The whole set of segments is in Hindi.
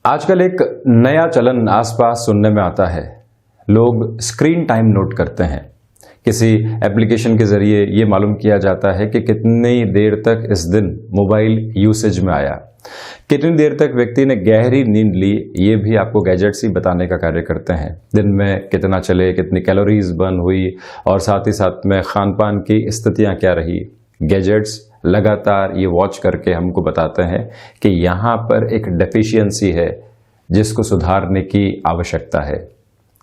आजकल एक नया चलन आसपास सुनने में आता है। लोग स्क्रीन टाइम नोट करते हैं। किसी एप्लीकेशन के जरिए ये मालूम किया जाता है कि कितनी देर तक इस दिन मोबाइल यूसेज में आया, कितनी देर तक व्यक्ति ने गहरी नींद ली। ये भी आपको गैजेट्स ही बताने का कार्य करते हैं। दिन में कितना चले, कितनी कैलोरीज बर्न हुई और साथ ही साथ में खान पान की स्थितियां क्या रही। गैजेट्स लगातार ये वॉच करके हमको बताते हैं कि यहाँ पर एक डेफिशिएंसी है जिसको सुधारने की आवश्यकता है।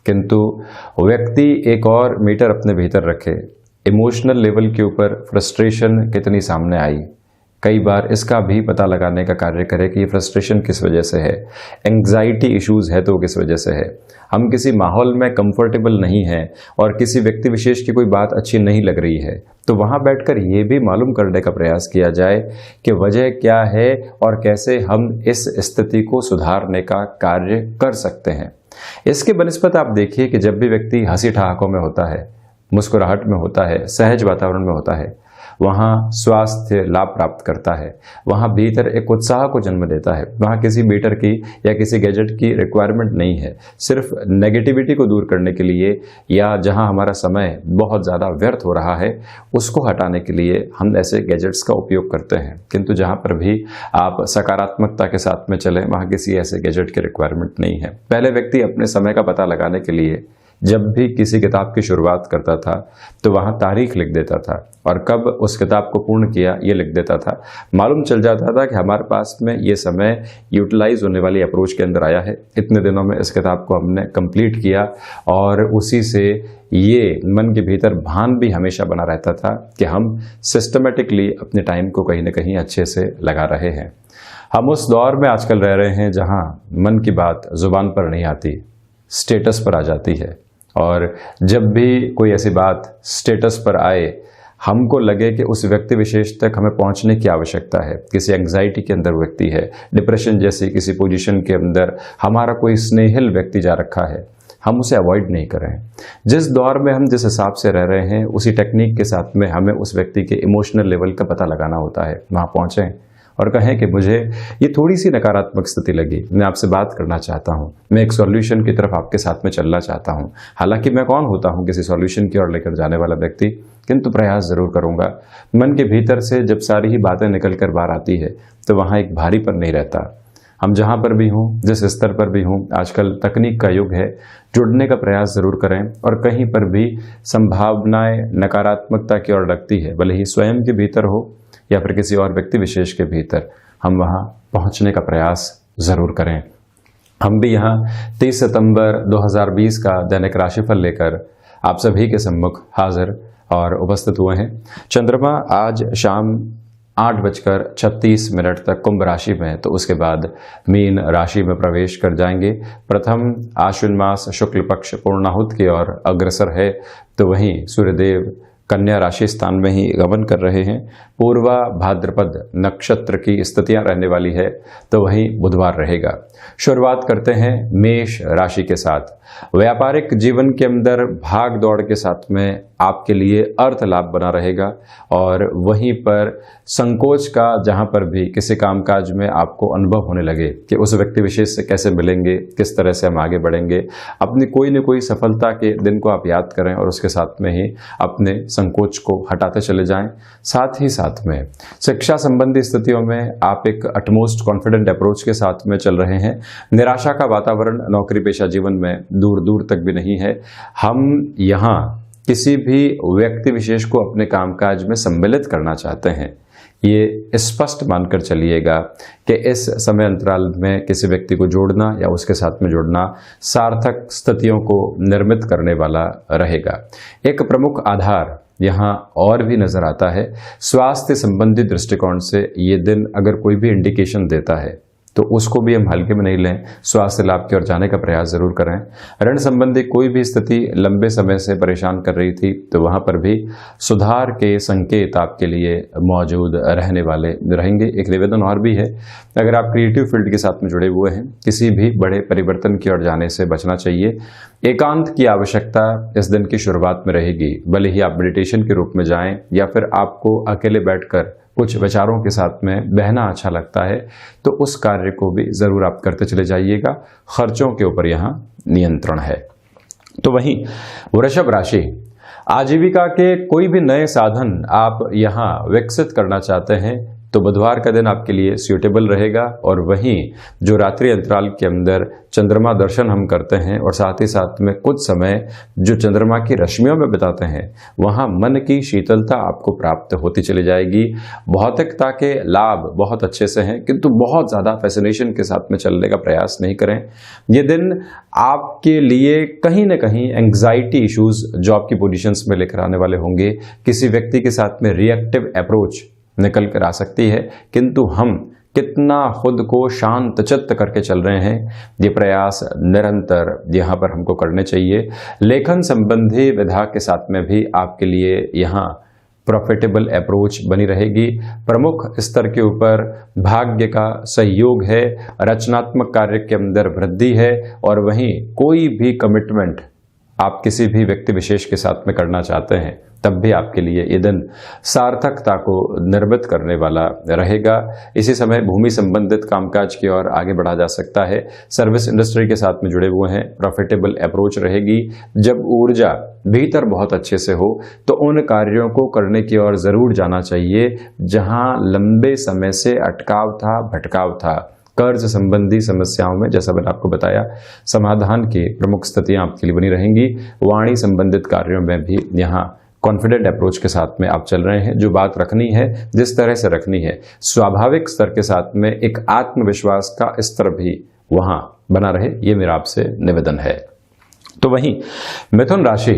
किंतु व्यक्ति एक और मीटर अपने भीतर रखे, इमोशनल लेवल के ऊपर फ्रस्ट्रेशन कितनी सामने आई, कई बार इसका भी पता लगाने का कार्य करें कि ये फ्रस्ट्रेशन किस वजह से है, एंग्जाइटी इश्यूज है तो किस वजह से है। हम किसी माहौल में कंफर्टेबल नहीं हैं और किसी व्यक्ति विशेष की कोई बात अच्छी नहीं लग रही है, तो वहां बैठकर ये भी मालूम करने का प्रयास किया जाए कि वजह क्या है और कैसे हम इस स्थिति को सुधारने का कार्य कर सकते हैं। इसके बनिस्बत आप देखिए कि जब भी व्यक्ति हंसी ठहाकों में होता है, मुस्कुराहट में होता है, सहज वातावरण में होता है, वहाँ स्वास्थ्य लाभ प्राप्त करता है, वहाँ भीतर एक उत्साह को जन्म देता है। वहाँ किसी मीटर की या किसी गैजेट की रिक्वायरमेंट नहीं है। सिर्फ नेगेटिविटी को दूर करने के लिए या जहाँ हमारा समय बहुत ज़्यादा व्यर्थ हो रहा है उसको हटाने के लिए हम ऐसे गैजेट्स का उपयोग करते हैं। किंतु जहाँ पर भी आप सकारात्मकता के साथ में चलें, वहाँ किसी ऐसे गैजेट की रिक्वायरमेंट नहीं है। पहले व्यक्ति अपने समय का पता लगाने के लिए जब भी किसी किताब की शुरुआत करता था तो वहाँ तारीख लिख देता था और कब उस किताब को पूर्ण किया ये लिख देता था। मालूम चल जाता था कि हमारे पास में ये समय यूटिलाइज होने वाली अप्रोच के अंदर आया है, इतने दिनों में इस किताब को हमने कंप्लीट किया। और उसी से ये मन के भीतर भान भी हमेशा बना रहता था कि हम सिस्टमेटिकली अपने टाइम को कहीं ना कहीं अच्छे से लगा रहे हैं। हम उस दौर में आजकल रह रहे हैं जहाँ मन की बात जुबान पर नहीं आती, स्टेटस पर आ जाती है। और जब भी कोई ऐसी बात स्टेटस पर आए, हमको लगे कि उस व्यक्ति विशेष तक हमें पहुंचने की आवश्यकता है। किसी एंग्जाइटी के अंदर व्यक्ति है, डिप्रेशन जैसी किसी पोजीशन के अंदर हमारा कोई स्नेहिल व्यक्ति जा रखा है, हम उसे अवॉइड नहीं करें। जिस दौर में हम जिस हिसाब से रह रहे हैं उसी टेक्निक के साथ में हमें उस व्यक्ति के इमोशनल लेवल का पता लगाना होता है। वहाँ पहुँचें और कहें कि मुझे ये थोड़ी सी नकारात्मक स्थिति लगी, मैं आपसे बात करना चाहता हूँ, मैं एक सॉल्यूशन की तरफ आपके साथ में चलना चाहता हूँ। हालांकि मैं कौन होता हूँ किसी सॉल्यूशन की ओर लेकर जाने वाला व्यक्ति, किंतु प्रयास जरूर करूँगा। मन के भीतर से जब सारी ही बातें निकल कर बाहर आती है तो वहाँ एक भारीपन नहीं रहता। हम जहाँ पर भी हों, जिस स्तर पर भी हों, आजकल तकनीक का युग है, जुड़ने का प्रयास जरूर करें। और कहीं पर भी संभावनाएं नकारात्मकता की ओर लगती है, भले ही स्वयं के भीतर हो या फिर किसी और व्यक्ति विशेष के भीतर, हम वहां पहुंचने का प्रयास जरूर करें। हम भी यहाँ 30 सितंबर 2020 का दैनिक राशिफल लेकर आप सभी के सम्मुख हाजिर और उपस्थित हुए हैं। चंद्रमा आज शाम 8:36 तक कुंभ राशि में, तो उसके बाद मीन राशि में प्रवेश कर जाएंगे। प्रथम आश्विन मास शुक्ल पक्ष पूर्णाहुत की ओर अग्रसर है, तो वहीं सूर्यदेव कन्या राशि स्थान में ही गमन कर रहे हैं। पूर्वा भाद्रपद नक्षत्र की स्थितियां रहने वाली है, तो वहीं बुधवार रहेगा। शुरुआत करते हैं मेष राशि के साथ। व्यापारिक जीवन के अंदर भाग दौड़ के साथ में आपके लिए अर्थ लाभ बना रहेगा और वहीं पर संकोच का जहां पर भी किसी कामकाज में आपको अनुभव होने लगे कि उस व्यक्ति विशेष से कैसे मिलेंगे, किस तरह से हम आगे बढ़ेंगे, अपनी कोई न कोई सफलता के दिन को आप याद करें और उसके साथ में ही अपने संकोच को हटाते चले जाएं। साथ ही साथ में शिक्षा संबंधी स्थितियों में आप एक अटमोस्ट कॉन्फिडेंट अप्रोच के साथ में चल रहे हैं। निराशा का वातावरण नौकरी पेशा जीवन में दूर दूर तक भी नहीं है। हम यहाँ किसी भी व्यक्ति विशेष को अपने कामकाज में सम्मिलित करना चाहते हैं, ये स्पष्ट मानकर चलिएगा कि इस समय अंतराल में किसी व्यक्ति को जोड़ना या उसके साथ में जुड़ना सार्थक स्थितियों को निर्मित करने वाला रहेगा। एक प्रमुख आधार यहाँ और भी नजर आता है। स्वास्थ्य संबंधी दृष्टिकोण से ये दिन अगर कोई भी इंडिकेशन देता है तो उसको भी हम हल्के में नहीं लें, स्वास्थ्य लाभ की ओर जाने का प्रयास जरूर करें। ऋण संबंधी कोई भी स्थिति लंबे समय से परेशान कर रही थी तो वहां पर भी सुधार के संकेत आपके लिए मौजूद रहने वाले रहेंगे। एक निवेदन और भी है, अगर आप क्रिएटिव फील्ड के साथ में जुड़े हुए हैं, किसी भी बड़े परिवर्तन की ओर जाने से बचना चाहिए। एकांत की आवश्यकता इस दिन की शुरुआत में रहेगी, भले ही आप मेडिटेशन के रूप में जाएं या फिर आपको अकेले बैठकर कुछ विचारों के साथ में बहना अच्छा लगता है, तो उस कार्य को भी ज़रूर आप करते चले जाइएगा। खर्चों के ऊपर यहाँ नियंत्रण है। तो वहीं वृषभ राशि, आजीविका के कोई भी नए साधन आप यहाँ विकसित करना चाहते हैं तो बुधवार का दिन आपके लिए सूटेबल रहेगा। और वहीं जो रात्रि अंतराल के अंदर चंद्रमा दर्शन हम करते हैं और साथ ही साथ में कुछ समय जो चंद्रमा की रश्मियों में बिताते हैं, वहाँ मन की शीतलता आपको प्राप्त होती चली जाएगी। भौतिकता के लाभ बहुत अच्छे से हैं, किंतु बहुत ज़्यादा फैसिनेशन के साथ में चलने का प्रयास नहीं करें। ये दिन आपके लिए कहीं ना कहीं एंग्जाइटी इश्यूज जॉब की पोजीशंस में लेकर आने वाले होंगे। किसी व्यक्ति के साथ में रिएक्टिव अप्रोच निकल कर आ सकती है, किंतु हम कितना खुद को शांत चित्त करके चल रहे हैं, ये प्रयास निरंतर यहाँ पर हमको करने चाहिए। लेखन संबंधी विधा के साथ में भी आपके लिए यहाँ प्रॉफिटेबल अप्रोच बनी रहेगी। प्रमुख स्तर के ऊपर भाग्य का सहयोग है, रचनात्मक कार्य के अंदर वृद्धि है। और वहीं कोई भी कमिटमेंट आप किसी भी व्यक्ति विशेष के साथ में करना चाहते हैं, तब भी आपके लिए ये दिन सार्थकता को निर्मित करने वाला रहेगा। इसी समय भूमि संबंधित कामकाज की ओर आगे बढ़ा जा सकता है। सर्विस इंडस्ट्री के साथ में जुड़े हुए हैं, प्रॉफिटेबल अप्रोच रहेगी। जब ऊर्जा भीतर बहुत अच्छे से हो तो उन कार्यों को करने की ओर जरूर जाना चाहिए जहां लंबे समय से अटकाव था, भटकाव था। कर्ज संबंधी समस्याओं में, जैसा मैंने आपको बताया, समाधान की प्रमुख स्थितियां आपके लिए बनी रहेंगी। वाणी संबंधित कार्यों में भी यहाँ कॉन्फिडेंट अप्रोच के साथ में आप चल रहे हैं। जो बात रखनी है, जिस तरह से रखनी है, स्वाभाविक स्तर के साथ में एक आत्मविश्वास का स्तर भी वहां बना रहे, ये मेरा आपसे निवेदन है। तो वहीं मिथुन राशि,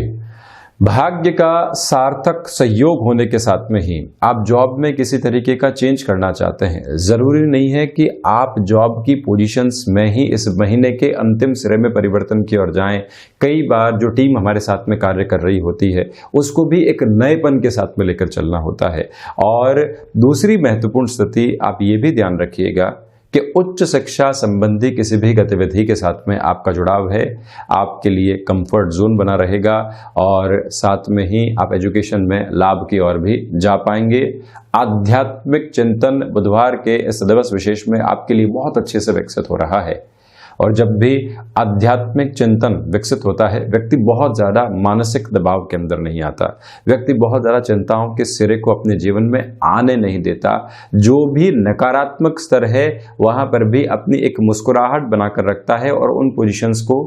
भाग्य का सार्थक सहयोग होने के साथ में ही आप जॉब में किसी तरीके का चेंज करना चाहते हैं। जरूरी नहीं है कि आप जॉब की पोजीशंस में ही इस महीने के अंतिम सिरे में परिवर्तन की ओर जाएं। कई बार जो टीम हमारे साथ में कार्य कर रही होती है, उसको भी एक नएपन के साथ में लेकर चलना होता है। और दूसरी महत्वपूर्ण स्थिति आप ये भी ध्यान रखिएगा कि उच्च शिक्षा संबंधी किसी भी गतिविधि के साथ में आपका जुड़ाव है, आपके लिए कंफर्ट जोन बना रहेगा। और साथ में ही आप एजुकेशन में लाभ की ओर भी जा पाएंगे। आध्यात्मिक चिंतन बुधवार के इस दिवस विशेष में आपके लिए बहुत अच्छे से विकसित हो रहा है। और जब भी आध्यात्मिक चिंतन विकसित होता है, व्यक्ति बहुत ज़्यादा मानसिक दबाव के अंदर नहीं आता, व्यक्ति बहुत ज़्यादा चिंताओं के सिरे को अपने जीवन में आने नहीं देता। जो भी नकारात्मक स्तर है वहाँ पर भी अपनी एक मुस्कुराहट बनाकर रखता है और उन पोजीशंस को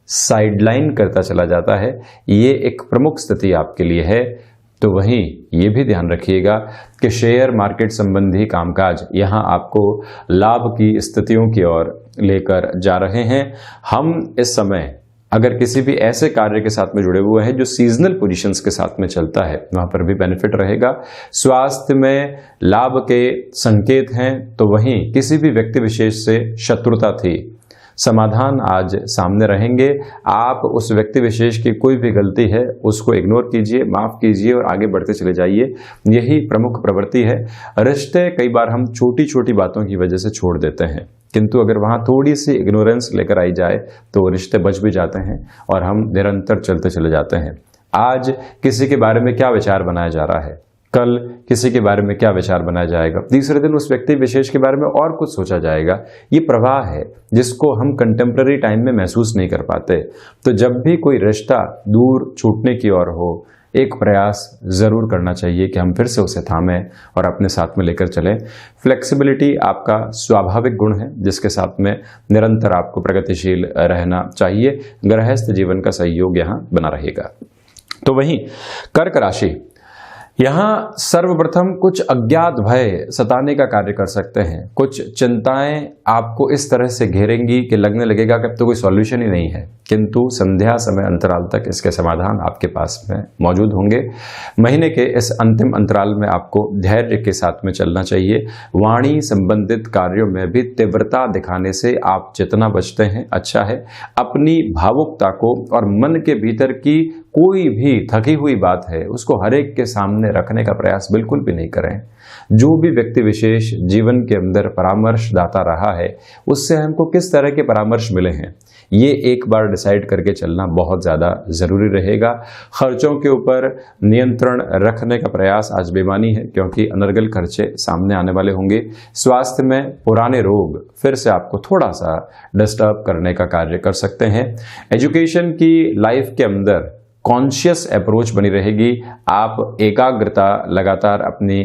साइडलाइन करता चला जाता है। ये एक प्रमुख स्थिति आपके लिए है। तो वहीं ये भी ध्यान रखिएगा कि शेयर मार्केट संबंधी कामकाज यहाँ आपको लाभ की स्थितियों की ओर लेकर जा रहे हैं। हम इस समय अगर किसी भी ऐसे कार्य के साथ में जुड़े हुए हैं जो सीजनल पोजीशंस के साथ में चलता है, वहां पर भी बेनिफिट रहेगा। स्वास्थ्य में लाभ के संकेत हैं। तो वहीं किसी भी व्यक्ति विशेष से शत्रुता थी, समाधान आज सामने रहेंगे। आप उस व्यक्ति विशेष की कोई भी गलती है उसको इग्नोर कीजिए, माफ कीजिए और आगे बढ़ते चले जाइए। यही प्रमुख प्रवृत्ति है। रिश्ते कई बार हम छोटी छोटी बातों की वजह से छोड़ देते हैं, किंतु अगर वहां थोड़ी सी इग्नोरेंस लेकर आई जाए तो रिश्ते बच भी जाते हैं और हम निरंतर चलते चले जाते हैं। आज किसी के बारे में क्या विचार बनाया जा रहा है, कल किसी के बारे में क्या विचार बनाया जाएगा, तीसरे दिन उस व्यक्ति विशेष के बारे में और कुछ सोचा जाएगा। ये प्रवाह है जिसको हम कंटेम्प्रेरी टाइम में महसूस नहीं कर पाते। तो जब भी कोई रिश्ता दूर छूटने की ओर हो, एक प्रयास जरूर करना चाहिए कि हम फिर से उसे थामें और अपने साथ में लेकर चलें। फ्लेक्सिबिलिटी आपका स्वाभाविक गुण है जिसके साथ में निरंतर आपको प्रगतिशील रहना चाहिए। गृहस्थ जीवन का सहयोग यहाँ बना रहेगा। तो वहीं कर्क राशि, यहाँ सर्वप्रथम कुछ अज्ञात भय सताने का कार्य कर सकते हैं। कुछ चिंताएं आपको इस तरह से घेरेंगी कि लगने लगेगा कि अब तो कोई सॉल्यूशन ही नहीं है, किंतु संध्या समय अंतराल तक इसके समाधान आपके पास में मौजूद होंगे। महीने के इस अंतिम अंतराल में आपको धैर्य के साथ में चलना चाहिए। वाणी संबंधित कार्यों में भी तीव्रता दिखाने से आप जितना बचते हैं अच्छा है। अपनी भावुकता को और मन के भीतर की कोई भी थकी हुई बात है उसको हर एक के सामने रखने का प्रयास बिल्कुल भी नहीं करें। जो भी व्यक्ति विशेष जीवन के अंदर परामर्शदाता रहा है उससे हमको किस तरह के परामर्श मिले हैं, ये एक बार डिसाइड करके चलना बहुत ज़्यादा ज़रूरी रहेगा। खर्चों के ऊपर नियंत्रण रखने का प्रयास आज बेमानी है, क्योंकि अनर्गल खर्चे सामने आने वाले होंगे। स्वास्थ्य में पुराने रोग फिर से आपको थोड़ा सा डिस्टर्ब करने का कार्य कर सकते हैं। एजुकेशन की लाइफ के अंदर कॉन्शियस अप्रोच बनी रहेगी। आप एकाग्रता लगातार अपनी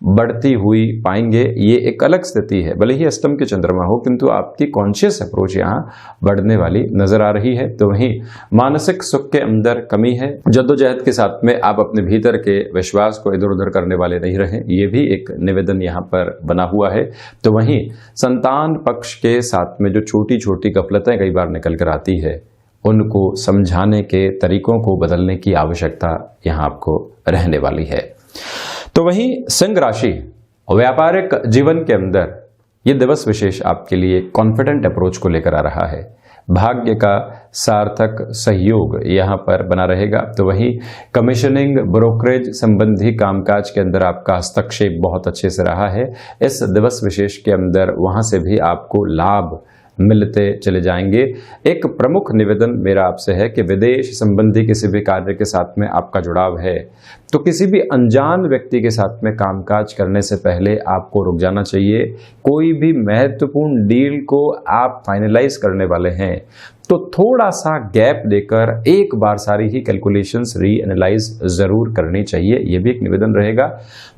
बढ़ती हुई पाएंगे। ये एक अलग स्थिति है, भले ही अष्टम के चंद्रमा हो, किंतु आपकी कॉन्शियस अप्रोच यहाँ बढ़ने वाली नजर आ रही है। तो वहीं मानसिक सुख के अंदर कमी है। जद्दोजहद के साथ में आप अपने भीतर के विश्वास को इधर उधर करने वाले नहीं रहें, ये भी एक निवेदन यहाँ पर बना हुआ है। तो वहीं संतान पक्ष के साथ में जो छोटी छोटी गफलतें कई बार निकल कर आती है, उनको समझाने के तरीकों को बदलने की आवश्यकता यहाँ आपको रहने वाली है। तो वहीं सिंह राशि, व्यापारिक जीवन के अंदर ये दिवस विशेष आपके लिए कॉन्फिडेंट अप्रोच को लेकर आ रहा है। भाग्य का सार्थक सहयोग यहाँ पर बना रहेगा। तो वहीं कमीशनिंग, ब्रोकरेज संबंधी कामकाज के अंदर आपका हस्तक्षेप बहुत अच्छे से रहा है। इस दिवस विशेष के अंदर वहाँ से भी आपको लाभ मिलते चले जाएंगे। एक प्रमुख निवेदन मेरा आपसे है कि विदेश संबंधी किसी भी कार्य के साथ में आपका जुड़ाव है तो किसी भी अनजान व्यक्ति के साथ में कामकाज करने से पहले आपको रुक जाना चाहिए। कोई भी महत्वपूर्ण डील को आप फाइनलाइज करने वाले हैं तो थोड़ा सा गैप देकर एक बार सारी ही कैलकुलेशंस रीएनालाइज जरूर करनी चाहिए, यह भी एक निवेदन रहेगा।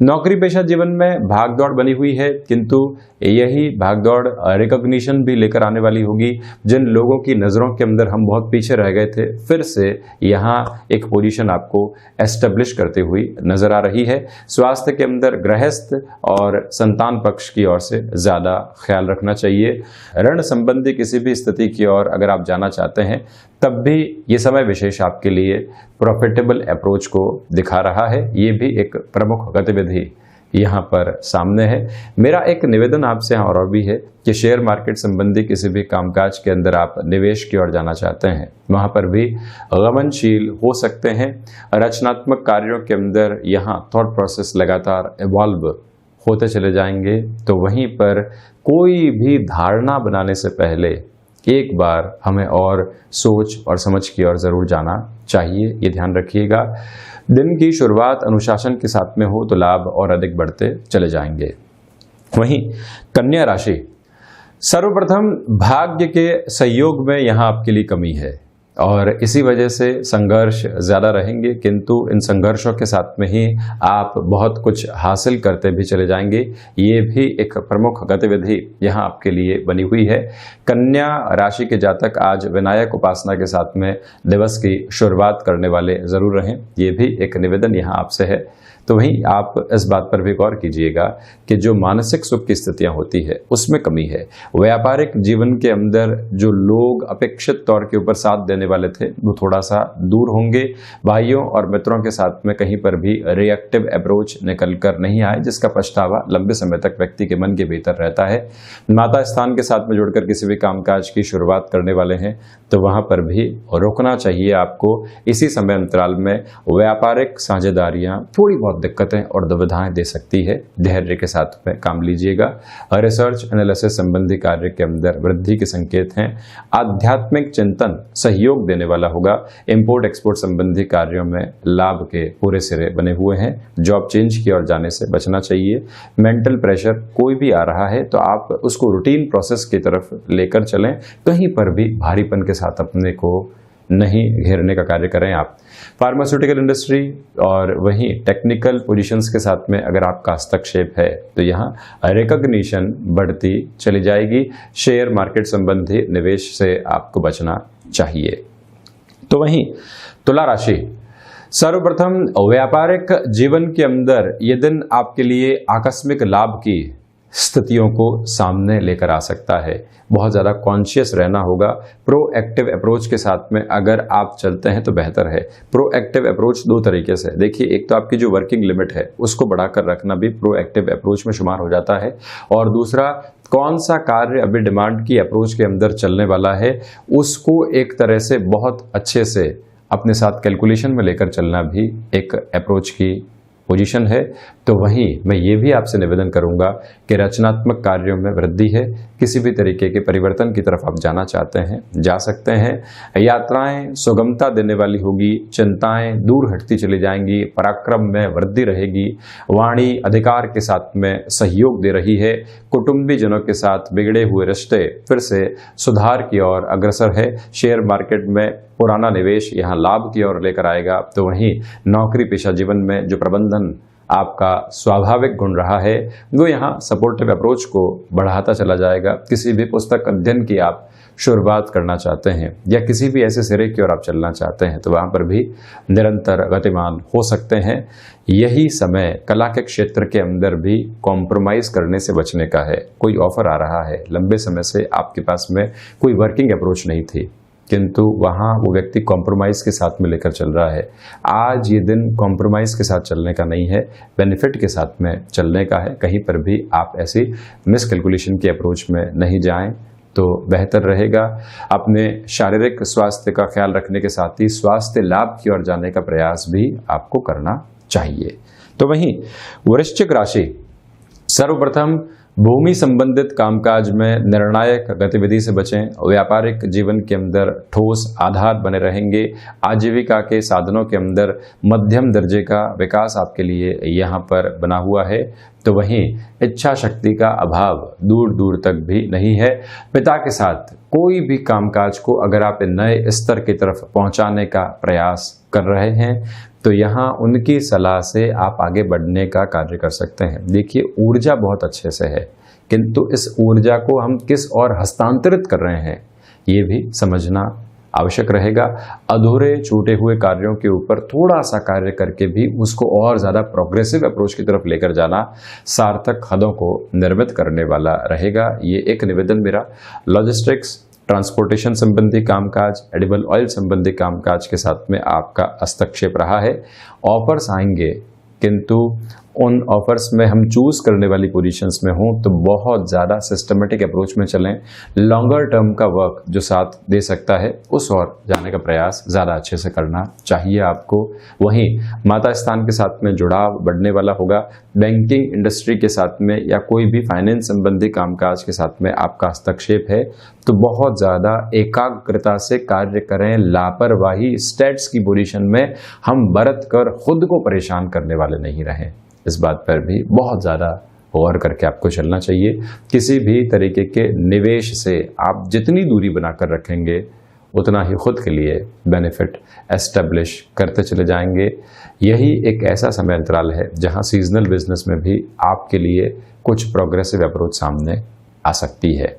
नौकरी पेशा जीवन में भागदौड़ बनी हुई है, किंतु यही भागदौड़ रिकॉग्निशन भी लेकर आने वाली होगी। जिन लोगों की नज़रों के अंदर हम बहुत पीछे रह गए थे, फिर से यहाँ एक पोजीशन आपको एस्टेब्लिश करते हुई नजर आ रही है। स्वास्थ्य के अंदर गृहस्थ और संतान पक्ष की ओर से ज्यादा ख्याल रखना चाहिए। ऋण संबंधी किसी भी स्थिति की ओर अगर आप जाना चाहते हैं तब भी ये समय विशेष आपके लिए प्रॉफिटेबल अप्रोच को दिखा रहा है। ये भी एक प्रमुख गतिविधि यहाँ पर सामने है। मेरा एक निवेदन आपसे यहाँ और भी है कि शेयर मार्केट संबंधी किसी भी कामकाज के अंदर आप निवेश की ओर जाना चाहते हैं, वहाँ पर भी गमनशील हो सकते हैं। रचनात्मक कार्यों के अंदर यहाँ थॉट प्रोसेस लगातार इवॉल्व होते चले जाएंगे। तो वहीं पर कोई भी धारणा बनाने से पहले एक बार हमें और सोच और समझ की ओर जरूर जाना चाहिए, ये ध्यान रखिएगा। दिन की शुरुआत अनुशासन के साथ में हो तो लाभ और अधिक बढ़ते चले जाएंगे। वहीं कन्या राशि, सर्वप्रथम भाग्य के सहयोग में यहाँ आपके लिए कमी है और इसी वजह से संघर्ष ज़्यादा रहेंगे, किंतु इन संघर्षों के साथ में ही आप बहुत कुछ हासिल करते भी चले जाएंगे। ये भी एक प्रमुख गतिविधि यहाँ आपके लिए बनी हुई है। कन्या राशि के जातक आज विनायक उपासना के साथ में दिवस की शुरुआत करने वाले ज़रूर रहें, ये भी एक निवेदन यहाँ आपसे है। तो वहीं आप इस बात पर भी गौर कीजिएगा कि जो मानसिक सुख की स्थितियां होती है उसमें कमी है। व्यापारिक जीवन के अंदर जो लोग अपेक्षित तौर के ऊपर साथ देने वाले थे वो थोड़ा सा दूर होंगे। भाइयों और मित्रों के साथ में कहीं पर भी रिएक्टिव अप्रोच निकल कर नहीं आए, जिसका पछतावा लंबे समय तक व्यक्ति के मन के भीतर रहता है। माता स्थान के साथ में जुड़कर किसी भी कामकाज की शुरुआत करने वाले हैं तो वहां पर भी रुकना चाहिए आपको। इसी समय अंतराल में व्यापारिक साझेदारियां थोड़ी बहुत दिक्कतें और दुविधाएं दे सकती है, धैर्य के साथ में काम लीजिएगा। रिसर्च एनालिसिस संबंधी कार्य के अंदर वृद्धि के संकेत हैं। आध्यात्मिक चिंतन सहयोग देने वाला होगा। इंपोर्ट एक्सपोर्ट संबंधी कार्यों में लाभ के पूरे सिरे बने हुए हैं। जॉब चेंज की ओर जाने से बचना चाहिए। मेंटल प्रेशर कोई भी आ रहा है तो आप उसको रूटीन प्रोसेस की तरफ लेकर चलें, कहीं पर भी भारीपन के साथ अपने को नहीं घेरने का कार्य करें आप। फार्मास्यूटिकल इंडस्ट्री और वहीं टेक्निकल पोजीशंस के साथ में अगर आपका हस्तक्षेप है तो यहाँ रिकॉग्निशन बढ़ती चली जाएगी। शेयर मार्केट संबंधी निवेश से आपको बचना चाहिए। तो वहीं तुला राशि, सर्वप्रथम व्यापारिक जीवन के अंदर ये दिन आपके लिए आकस्मिक लाभ की स्थितियों को सामने लेकर आ सकता है। बहुत ज़्यादा कॉन्शियस रहना होगा। प्रोएक्टिव अप्रोच के साथ में अगर आप चलते हैं तो बेहतर है। प्रोएक्टिव अप्रोच दो तरीके से देखिए, एक तो आपकी जो वर्किंग लिमिट है उसको बढ़ाकर रखना भी प्रोएक्टिव अप्रोच में शुमार हो जाता है, और दूसरा कौन सा कार्य अभी डिमांड की अप्रोच के अंदर चलने वाला है उसको एक तरह से बहुत अच्छे से अपने साथ कैलकुलेशन में लेकर चलना भी एक अप्रोच की पोजीशन है। तो वहीं मैं ये भी आपसे निवेदन करूंगा कि रचनात्मक कार्यों में वृद्धि है। किसी भी तरीके के परिवर्तन की तरफ आप जाना चाहते हैं, जा सकते हैं। यात्राएं सुगमता देने वाली होगी, चिंताएं दूर हटती चली जाएंगी, पराक्रम में वृद्धि रहेगी। वाणी अधिकार के साथ में सहयोग दे रही है। कुटुंबीजनों के साथ बिगड़े हुए रिश्ते फिर से सुधार की ओर अग्रसर है। शेयर मार्केट में पुराना निवेश यहाँ लाभ की ओर लेकर आएगा। तो वहीं नौकरी पेशा जीवन में जो प्रबंधन आपका स्वाभाविक गुण रहा है, वो यहाँ सपोर्टिव अप्रोच को बढ़ाता चला जाएगा। किसी भी पुस्तक अध्ययन की आप शुरुआत करना चाहते हैं या किसी भी ऐसे सिरे की ओर आप चलना चाहते हैं, तो वहाँ पर भी निरंतर गतिमान हो सकते हैं। यही समय कला के क्षेत्र के अंदर भी कॉम्प्रोमाइज़ करने से बचने का है। कोई ऑफर आ रहा है, लंबे समय से आपके पास में कोई वर्किंग अप्रोच नहीं थी, किंतु वहाँ वो व्यक्ति कॉम्प्रोमाइज़ के साथ में लेकर चल रहा है। आज ये दिन कॉम्प्रोमाइज़ के साथ चलने का नहीं है, बेनिफिट के साथ में चलने का है। कहीं पर भी आप ऐसी मिसकैलकुलेशन की अप्रोच में नहीं जाएं तो बेहतर रहेगा। अपने शारीरिक स्वास्थ्य का ख्याल रखने के साथ ही स्वास्थ्य लाभ की ओर जाने का प्रयास भी आपको करना चाहिए। तो वहीं वृश्चिक राशि, सर्वप्रथम भूमि संबंधित कामकाज में निर्णायक गतिविधि से बचें। व्यापारिक जीवन के अंदर ठोस आधार बने रहेंगे। आजीविका के साधनों के अंदर मध्यम दर्जे का विकास आपके लिए यहाँ पर बना हुआ है। तो वहीं इच्छा शक्ति का अभाव दूर दूर तक भी नहीं है। पिता के साथ कोई भी कामकाज को अगर आप नए स्तर की तरफ पहुंचाने का प्रयास कर रहे हैं, तो यहाँ उनकी सलाह से आप आगे बढ़ने का कार्य कर सकते हैं। देखिए, ऊर्जा बहुत अच्छे से है, किंतु इस ऊर्जा को हम किस ओर हस्तांतरित कर रहे हैं, ये भी समझना आवश्यक रहेगा। अधूरे छूटे हुए कार्यों के ऊपर थोड़ा सा कार्य करके भी उसको और ज़्यादा प्रोग्रेसिव अप्रोच की तरफ लेकर जाना सार्थक हदों को निर्मित करने वाला रहेगा। ये एक निवेदन मेरा लॉजिस्टिक्स, ट्रांसपोर्टेशन संबंधी कामकाज, एडिबल ऑयल संबंधी कामकाज के साथ में आपका हस्तक्षेप रहा है। ऑफर्स आएंगे, किंतु उन ऑफर्स में हम चूज करने वाली पोजीशंस में हों तो बहुत ज़्यादा सिस्टमेटिक अप्रोच में चलें। लॉन्गर टर्म का वर्क जो साथ दे सकता है उस ओर जाने का प्रयास ज़्यादा अच्छे से करना चाहिए आपको। वहीं माता स्थान के साथ में जुड़ाव बढ़ने वाला होगा। बैंकिंग इंडस्ट्री के साथ में या कोई भी फाइनेंस संबंधी कामकाज के साथ में आपका हस्तक्षेप है तो बहुत ज़्यादा एकाग्रता से कार्य करें। लापरवाही स्टेट्स की पोजीशन में हम बरत कर खुद को परेशान करने वाले नहीं रहें। इस बात पर भी बहुत ज़्यादा गौर करके आपको चलना चाहिए। किसी भी तरीके के निवेश से आप जितनी दूरी बनाकर रखेंगे उतना ही खुद के लिए बेनिफिट एस्टेब्लिश करते चले जाएंगे। यही एक ऐसा समय अंतराल है जहां सीजनल बिजनेस में भी आपके लिए कुछ प्रोग्रेसिव अप्रोच सामने आ सकती है।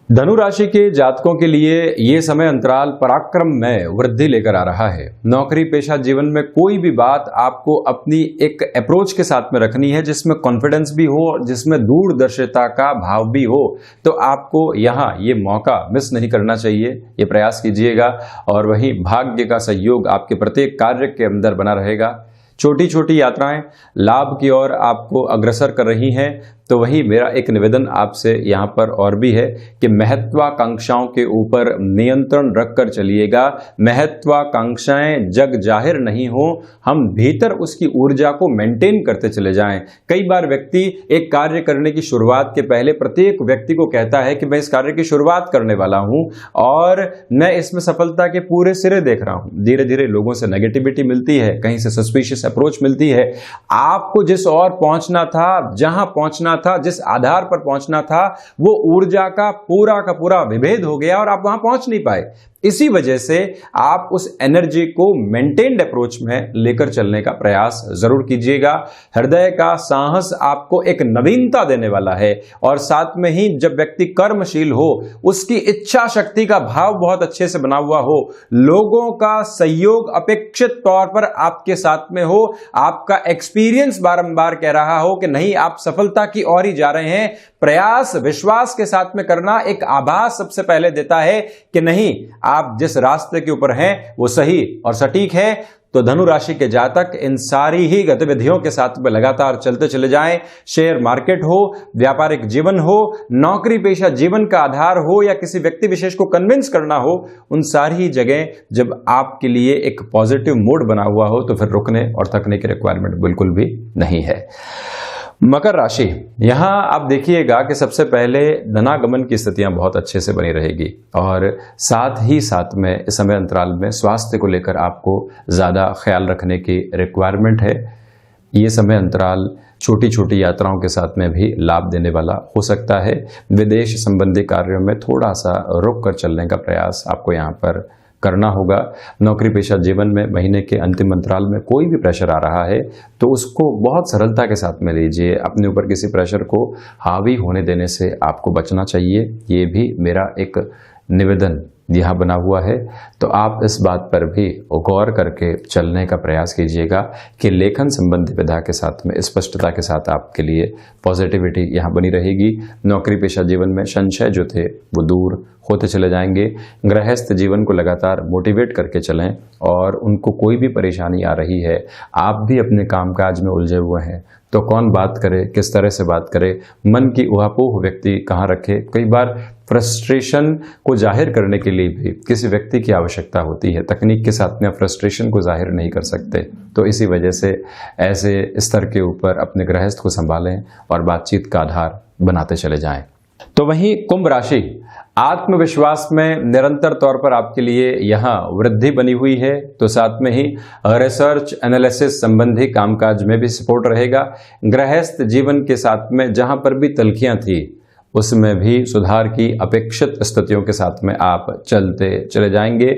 धनु राशि के जातकों के लिए ये समय अंतराल पराक्रम में वृद्धि लेकर आ रहा है। नौकरी पेशा जीवन में कोई भी बात आपको अपनी एक अप्रोच के साथ में रखनी है जिसमें कॉन्फिडेंस भी हो और जिसमें दूरदर्शिता का भाव भी हो, तो आपको यहाँ ये मौका मिस नहीं करना चाहिए। ये प्रयास कीजिएगा। और वहीं भाग्य का सहयोग आपके प्रत्येक कार्य के अंदर बना रहेगा। छोटी छोटी यात्राएं लाभ की ओर आपको अग्रसर कर रही हैं। तो वही मेरा एक निवेदन आपसे यहाँ पर और भी है कि महत्वाकांक्षाओं के ऊपर नियंत्रण रखकर चलिएगा। महत्वाकांक्षाएं जग जाहिर नहीं हो, हम भीतर उसकी ऊर्जा को मेंटेन करते चले जाएं। कई बार व्यक्ति एक कार्य करने की शुरुआत के पहले प्रत्येक व्यक्ति को कहता है कि मैं इस कार्य की शुरुआत करने वाला हूं और मैं इसमें सफलता के पूरे सिरे देख रहा हूं। धीरे धीरे लोगों से नेगेटिविटी मिलती है, कहीं से सस्पिशियस अप्रोच मिलती है। आपको जिस ओर पहुंचना था, जहां पहुंचना था, जिस आधार पर पहुंचना था, वो ऊर्जा का पूरा विभेद हो गया और आप वहां पहुंच नहीं पाए। इसी वजह से आप उस एनर्जी को मेंटेन्ड अप्रोच में लेकर चलने का प्रयास जरूर कीजिएगा। हृदय का साहस आपको एक नवीनता देने वाला है और साथ में ही जब व्यक्ति कर्मशील हो, उसकी इच्छा शक्ति का भाव बहुत अच्छे से बना हुआ हो, लोगों का सहयोग अपेक्षित तौर पर आपके साथ में हो, आपका एक्सपीरियंस बारंबार कह रहा हो कि नहीं, आप सफलता की ओर ही जा रहे हैं, प्रयास विश्वास के साथ में करना एक आभास सबसे पहले देता है कि नहीं, आप जिस रास्ते के ऊपर हैं वो सही और सटीक है। तो धनु राशि के जातक इन सारी ही गतिविधियों के साथ में लगातार चलते चले जाएं। शेयर मार्केट हो, व्यापारिक जीवन हो, नौकरी पेशा जीवन का आधार हो या किसी व्यक्ति विशेष को कन्विंस करना हो, उन सारी ही जगह जब आपके लिए एक पॉजिटिव मूड बना हुआ हो तो फिर रुकने और थकने की रिक्वायरमेंट बिल्कुल भी नहीं है। मकर राशि, यहां आप देखिएगा कि सबसे पहले धनागमन की स्थितियां बहुत अच्छे से बनी रहेगी और साथ ही साथ में इस समय अंतराल में स्वास्थ्य को लेकर आपको ज्यादा ख्याल रखने की रिक्वायरमेंट है। ये समय अंतराल छोटी छोटी यात्राओं के साथ में भी लाभ देने वाला हो सकता है। विदेश संबंधी कार्यों में थोड़ा सा रुक कर चलने का प्रयास आपको यहाँ पर करना होगा। नौकरी पेशा जीवन में महीने के अंतिम अंतराल में कोई भी प्रेशर आ रहा है तो उसको बहुत सरलता के साथ में लीजिए। अपने ऊपर किसी प्रेशर को हावी होने देने से आपको बचना चाहिए, ये भी मेरा एक निवेदन यहाँ बना हुआ है। तो आप इस बात पर भी गौर करके चलने का प्रयास कीजिएगा कि लेखन संबंधी विधा के साथ में स्पष्टता के साथ आपके लिए पॉजिटिविटी यहाँ बनी रहेगी। नौकरी पेशा जीवन में संशय जो थे वो दूर होते चले जाएंगे। गृहस्थ जीवन को लगातार मोटिवेट करके चलें और उनको कोई भी परेशानी आ रही है, आप भी अपने कामकाज में उलझे हुए हैं तो कौन बात करे, किस तरह से बात करे, मन की उहापोह व्यक्ति कहाँ रखे। कई बार फ्रस्ट्रेशन को जाहिर करने के लिए भी किसी व्यक्ति की आवश्यकता होती है। तकनीक के साथ में फ्रस्ट्रेशन को जाहिर नहीं कर सकते, तो इसी वजह से ऐसे स्तर के ऊपर अपने गृहस्थ को संभालें और बातचीत का आधार बनाते चले जाएं। तो वहीं कुंभ राशि, आत्मविश्वास में निरंतर तौर पर आपके लिए यहाँ वृद्धि बनी हुई है, तो साथ में ही रिसर्च एनालिसिस संबंधी कामकाज में भी सपोर्ट रहेगा। गृहस्थ जीवन के साथ में जहां पर भी तल्खियां थी उसमें भी सुधार की अपेक्षित स्थितियों के साथ में आप चलते चले जाएंगे।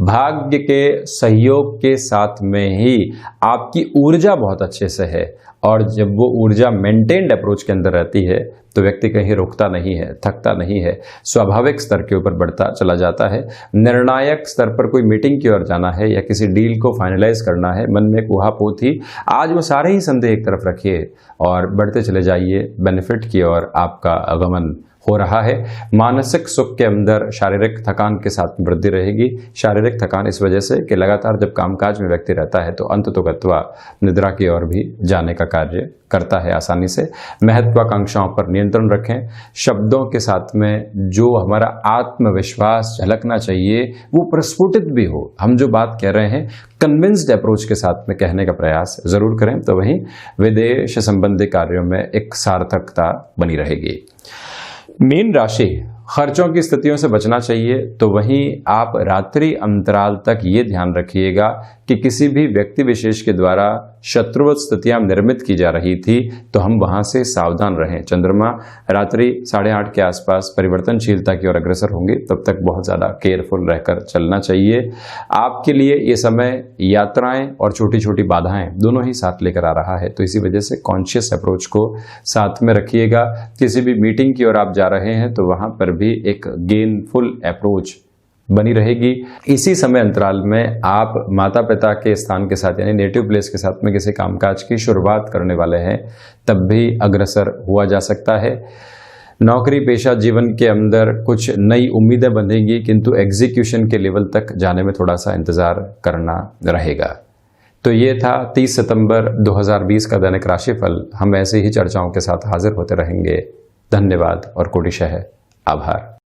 भाग्य के सहयोग के साथ में ही आपकी ऊर्जा बहुत अच्छे से है और जब वो ऊर्जा मेंटेन्ड अप्रोच के अंदर रहती है तो व्यक्ति कहीं रुकता नहीं है, थकता नहीं है, स्वाभाविक स्तर के ऊपर बढ़ता चला जाता है। निर्णायक स्तर पर कोई मीटिंग की ओर जाना है या किसी डील को फाइनलाइज करना है, मन में एक उहापोह थी, आज वो सारे ही संदेह एक तरफ रखिए और बढ़ते चले जाइए। बेनिफिट की ओर आपका आगमन हो रहा है। मानसिक सुख के अंदर शारीरिक थकान के साथ वृद्धि रहेगी। शारीरिक थकान इस वजह से कि लगातार जब कामकाज में व्यक्ति रहता है तो अंततोगत्वा निद्रा की ओर भी जाने का कार्य करता है आसानी से। महत्वाकांक्षाओं पर नियंत्रण रखें। शब्दों के साथ में जो हमारा आत्मविश्वास झलकना चाहिए वो प्रस्फुटित भी हो। हम जो बात कह रहे हैं कन्विंस्ड अप्रोच के साथ में कहने का प्रयास जरूर करें, तो वहीं विदेश संबंधी कार्यों में एक सार्थकता बनी रहेगी। मीन राशि, खर्चों की स्थितियों से बचना चाहिए, तो वहीं आप रात्रि अंतराल तक ये ध्यान रखिएगा कि किसी भी व्यक्ति विशेष के द्वारा शत्रुवत स्थितियां निर्मित की जा रही थी तो हम वहां से सावधान रहें। चंद्रमा रात्रि 8:30 के आसपास परिवर्तनशीलता की ओर अग्रसर होंगे, तब तक बहुत ज्यादा केयरफुल रहकर चलना चाहिए। आपके लिए ये समय यात्राएं और छोटी छोटी बाधाएं दोनों ही साथ लेकर आ रहा है, तो इसी वजह से कॉन्शियस अप्रोच को साथ में रखिएगा। किसी भी मीटिंग की ओर आप जा रहे हैं तो वहां पर भी एक गेनफुल अप्रोच बनी रहेगी। इसी समय अंतराल में आप माता पिता के स्थान के साथ यानी नेटिव प्लेस के साथ में किसी कामकाज की शुरुआत करने वाले हैं, तब भी अग्रसर हुआ जा सकता है। नौकरी पेशा जीवन के अंदर कुछ नई उम्मीदें बंधेंगी, किंतु एग्जीक्यूशन के लेवल तक जाने में थोड़ा सा इंतजार करना रहेगा। तो ये था 30 सितंबर 2020 का दैनिक राशिफल। हम ऐसे ही चर्चाओं के साथ हाजिर होते रहेंगे। धन्यवाद और कोटिशः आभार।